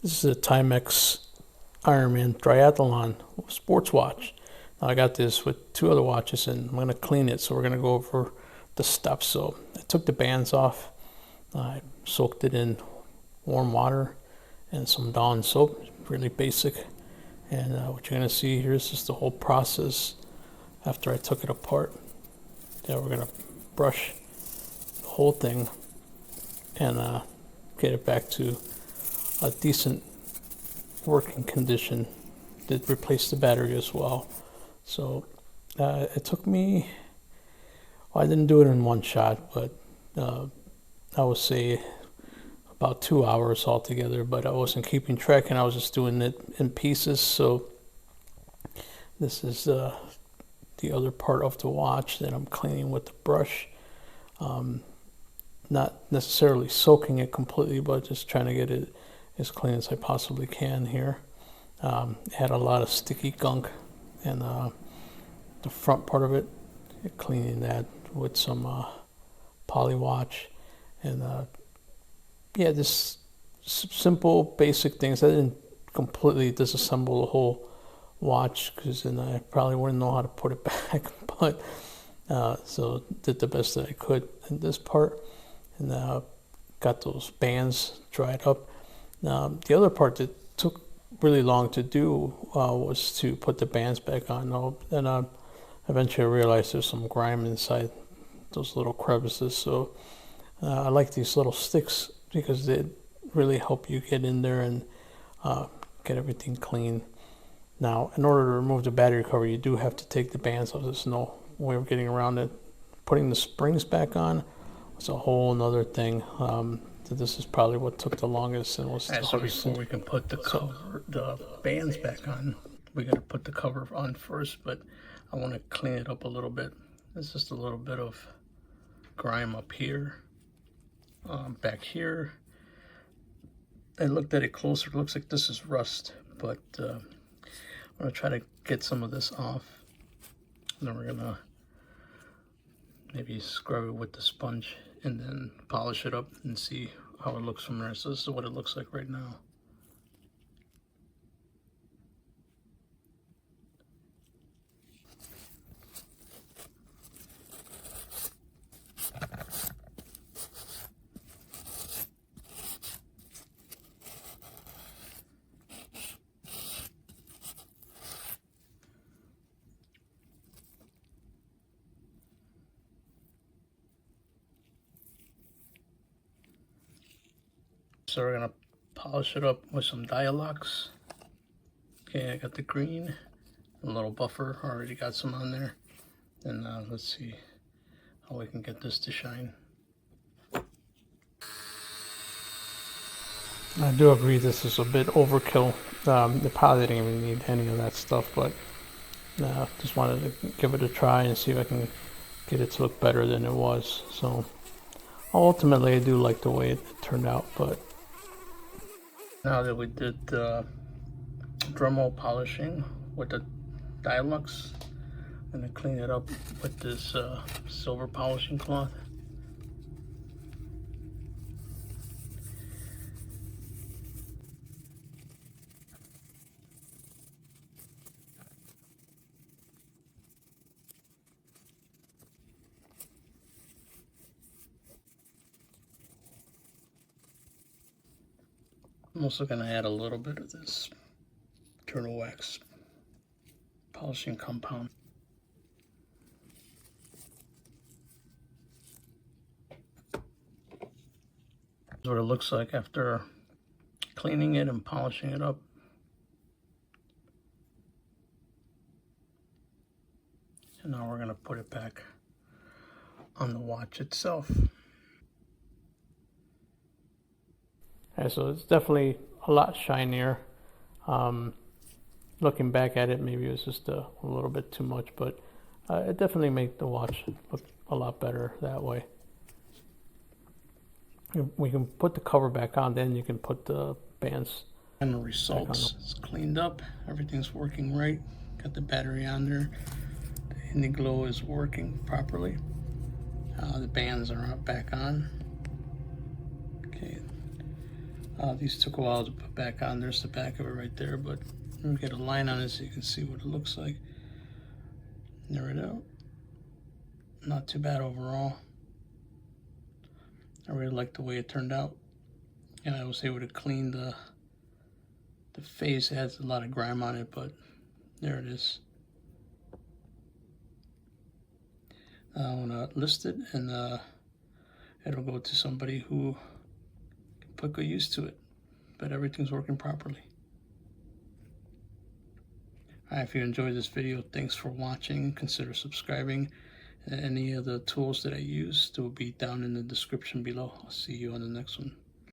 This is a Timex Ironman Triathlon Sports Watch. Now I got this with two other watches and I'm going to clean it, so we're going to go over the steps. So I took the bands off, I soaked it in warm water and some Dawn soap, really basic. And what you're going to see here is just the whole process after I took it apart. Yeah, we're going to brush the whole thing and get it back to a decent working condition. Did replace the battery as well. So it took me, well, I didn't do it in one shot, but I would say about 2 hours altogether, but I wasn't keeping track and I was just doing it in pieces. So this is the other part of the watch that I'm cleaning with the brush. Not necessarily soaking it completely, but just trying to get it as clean as I possibly can here. It had a lot of sticky gunk and the front part of it, cleaning that with some poly watch and yeah, just simple basic things. I didn't completely disassemble the whole watch because then I probably wouldn't know how to put it back, but so did the best that I could in this part and got those bands dried up. Now the other part that took really long to do was to put the bands back on. And eventually I realized there's some grime inside those little crevices, so I like these little sticks because they really help you get in there and get everything clean. Now, in order to remove the battery cover, you do have to take the bands off. There's no way of getting around it. Putting the springs back on was a whole nother thing. This is probably what took the longest and was the hardest. So before we can put the bands back on, we got to put the cover on first, but I want to clean it up a little bit. There's just a little bit of grime up here, back here. I looked at it closer. It looks like this is rust, but I'm going to try to get some of this off. And then we're going to maybe scrub it with the sponge and then polish it up and see how it looks from there. So this is what it looks like right now. So we're gonna polish it up with some Dialox. Okay, I got the green, a little buffer, already got some on there. And let's see how we can get this to shine. I do agree this is a bit overkill. They probably didn't even need any of that stuff, but just wanted to give it a try and see if I can get it to look better than it was. So ultimately I do like the way it turned out, but now that we did the Dremel polishing with the Dialox, I'm going to clean it up with this silver polishing cloth. I'm also going to add a little bit of this turtle wax polishing compound. That's what it looks like after cleaning it and polishing it up. And now we're going to put it back on the watch itself. Okay, so it's definitely a lot shinier. Looking back at it, maybe it was just a little bit too much, but it definitely made the watch look a lot better that way. We can put the cover back on, then you can put the bands. And the results, it's cleaned up, everything's working right. Got the battery on there. The Indiglo is working properly. The bands are back on. Okay, These took a while to put back on. There's the back of it right there, but let me get a line on it so you can see what it looks like. There we go. Not too bad overall. I really like the way it turned out, and I was able to clean the face. It has a lot of grime on it, but there it is. I want to list it, and it'll go to somebody who can put good use to it, but everything's working properly. Alright, if you enjoyed this video, thanks for watching. Consider subscribing. Any of the tools that I use will be down in the description below. I'll see you on the next one.